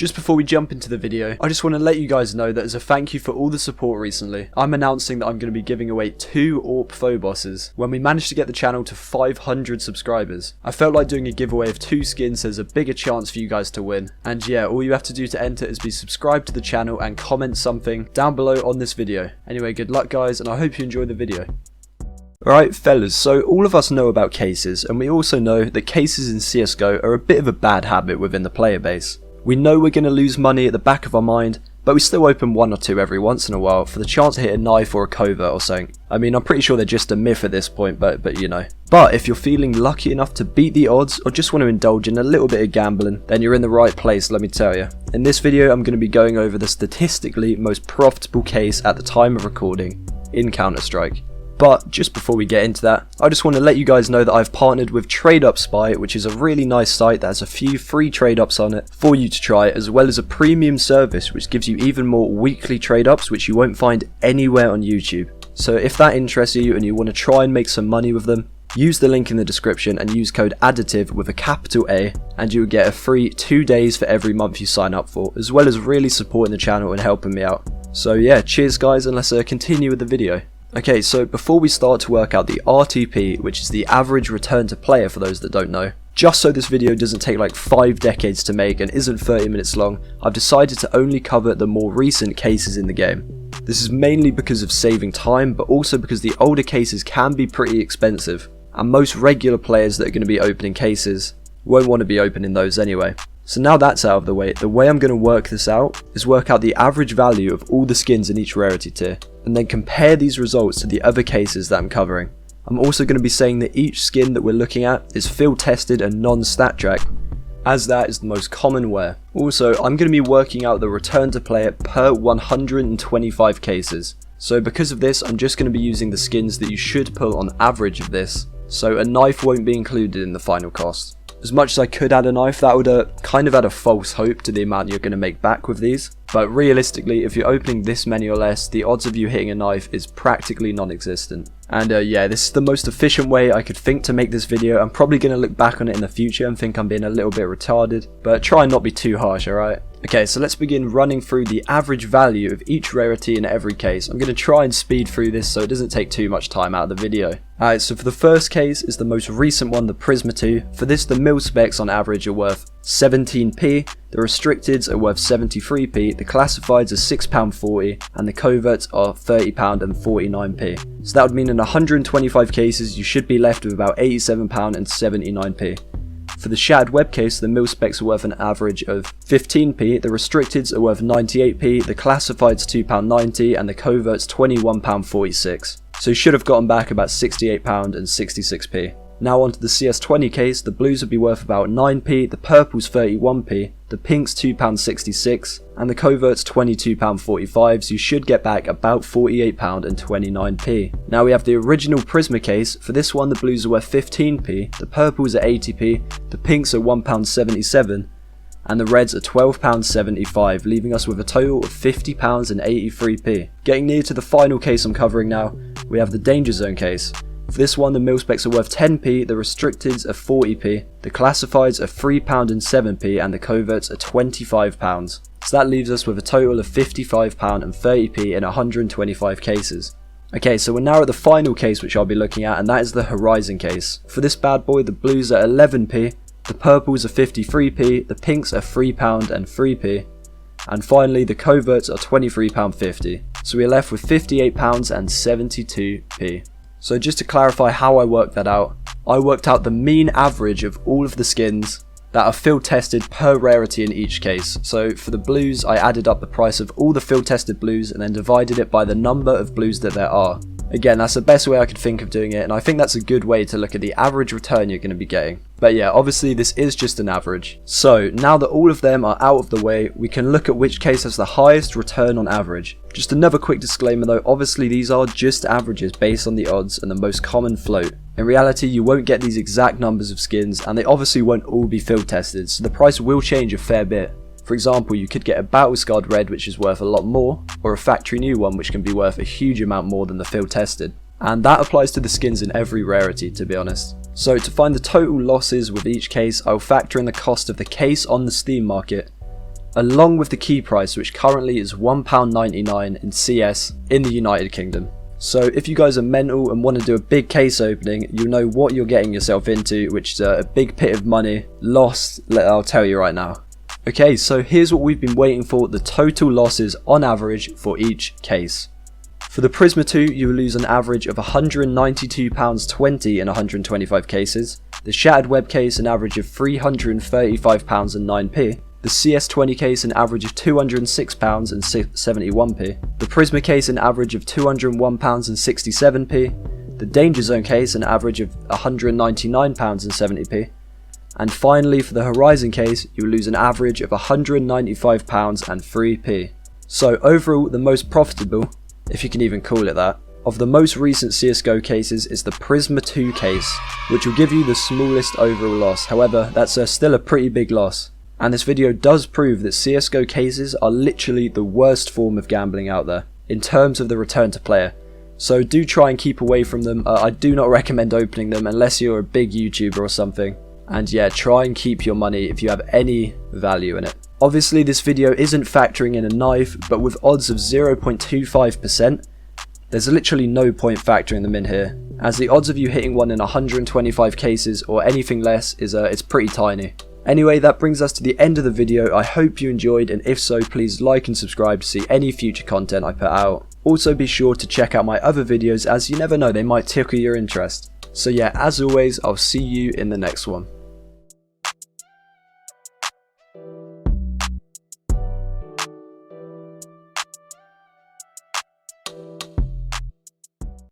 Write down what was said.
Just before we jump into the video, I just want to let you guys know that as a thank you for all the support recently, I'm announcing that I'm going to be giving away 2 AWP Phobosses when we managed to get the channel to 500 subscribers. I felt like doing a giveaway of 2 skins so there's a bigger chance for you guys to win. And yeah, all you have to do to enter is be subscribed to the channel and comment something down below on this video. Anyway, good luck guys, and I hope you enjoy the video. Alright fellas, so all of us know about cases, and we also know that cases in CSGO are a bit of a bad habit within the player base. We know we're going to lose money at the back of our mind, but we still open 1 or 2 every once in a while for the chance to hit a knife or a covert or something. I mean, I'm pretty sure they're just a myth at this point, but you know. But if you're feeling lucky enough to beat the odds or just want to indulge in a little bit of gambling, then you're in the right place, let me tell you. In this video, I'm going to be going over the statistically most profitable case at the time of recording in Counter-Strike. But just before we get into that, I just want to let you guys know that I've partnered with TradeUpSpy, which is a really nice site that has a few free trade ups on it for you to try, as well as a premium service which gives you even more weekly trade ups which you won't find anywhere on YouTube. So if that interests you and you want to try and make some money with them, use the link in the description and use code Additive with a capital A, and you will get a free 2 days for every month you sign up for, as well as really supporting the channel and helping me out. So yeah, cheers guys, and let's continue with the video. Okay, so before we start to work out the RTP, which is the average return to player for those that don't know, just so this video doesn't take like 5 decades to make and isn't 30 minutes long, I've decided to only cover the more recent cases in the game. This is mainly because of saving time, but also because the older cases can be pretty expensive, and most regular players that are going to be opening cases won't want to be opening those anyway. So now that's out of the way I'm going to work this out is work out the average value of all the skins in each rarity tier, and then compare these results to the other cases that I'm covering. I'm also going to be saying that each skin that we're looking at is field tested and non-stat track, as that is the most common wear. Also, I'm going to be working out the return to player per 125 cases. So because of this, I'm just going to be using the skins that you should pull on average of this, so a knife won't be included in the final cost. As much as I could add a knife, that would kind of add a false hope to the amount you're going to make back with these. But realistically, if you're opening this many or less, the odds of you hitting a knife is practically non-existent. And yeah, this is the most efficient way I could think to make this video. I'm probably going to look back on it in the future and think I'm being a little bit retarded, but try and not be too harsh, alright? Okay, so let's begin running through the average value of each rarity in every case. I'm going to try and speed through this so it doesn't take too much time out of the video. Alright, so for the first case is the most recent one, the Prisma 2. For this, the mil specs on average are worth 17p, the restricteds are worth 73p, the classifieds are £6.40, and the coverts are £30 and 49p. So that would mean in 125 cases you should be left with about £87 and 79p. For the shattered web case, the mil specs are worth an average of 15p, the restricteds are worth 98p, the classifieds £2.90, and the coverts £21.46. So you should have gotten back about £68 and 66p. Now onto the CS20 case, the blues would be worth about 9p, the purples 31p, the pinks £2.66, and the coverts £22.45, so you should get back about £48 and 29p. Now we have the original Prisma case. For this one, the blues are worth 15p, the purples are 80p, the pinks are £1.77, and the reds are £12.75, leaving us with a total of £50 and 83p. Getting near to the final case I'm covering now, we have the Danger Zone case. For this one, the mil specs are worth 10p, the restricteds are 40p, the classifieds are £3 and 7p, and the coverts are £25. So that leaves us with a total of £55 and 30p in 125 cases. Okay, so we're now at the final case which I'll be looking at, and that is the Horizon case. For this bad boy, the blues are 11p, the purples are 53p, the pinks are £3 and 3p, and finally the coverts are £23.50. So we're left with £58 and 72p. So just to clarify how I worked that out, I worked out the mean average of all of the skins that are field tested per rarity in each case. So for the blues, I added up the price of all the field tested blues and then divided it by the number of blues that there are. Again, that's the best way I could think of doing it, and I think that's a good way to look at the average return you're going to be getting. But yeah, obviously this is just an average. So now that all of them are out of the way, we can look at which case has the highest return on average. Just another quick disclaimer though, obviously these are just averages based on the odds and the most common float. In reality, you won't get these exact numbers of skins, and they obviously won't all be field tested, so the price will change a fair bit. For example, you could get a battle scarred red which is worth a lot more, or a factory new one which can be worth a huge amount more than the field tested. And that applies to the skins in every rarity, to be honest. So to find the total losses with each case, I'll factor in the cost of the case on the Steam market, along with the key price, which currently is £1.99 in CS in the United Kingdom. So if you guys are mental and want to do a big case opening, you know what you're getting yourself into, which is a big pit of money lost, I'll tell you right now. Okay, so here's what we've been waiting for, the total losses on average for each case. For the Prisma 2, you will lose an average of £192.20 in 125 cases. The Shattered Web case, an average of £335.09. The CS20 case, an average of £206.71. The Prisma case, an average of £201.67. The Danger Zone case, an average of £199.70. And finally, for the Horizon case, you will lose an average of £195.03. So overall, the most profitable, if you can even call it that, of the most recent CSGO cases is the Prisma 2 case, which will give you the smallest overall loss. However, that's still a pretty big loss. And this video does prove that CSGO cases are literally the worst form of gambling out there, in terms of the return to player. So do try and keep away from them. I do not recommend opening them unless you're a big YouTuber or something. And yeah, try and keep your money if you have any value in it. Obviously this video isn't factoring in a knife, but with odds of 0.25%, there's literally no point factoring them in here, as the odds of you hitting one in 125 cases or anything less is it's pretty tiny. Anyway, that brings us to the end of the video. I hope you enjoyed, and if so, please like and subscribe to see any future content I put out. Also be sure to check out my other videos, as you never know, they might tickle your interest. So yeah, as always, I'll see you in the next one.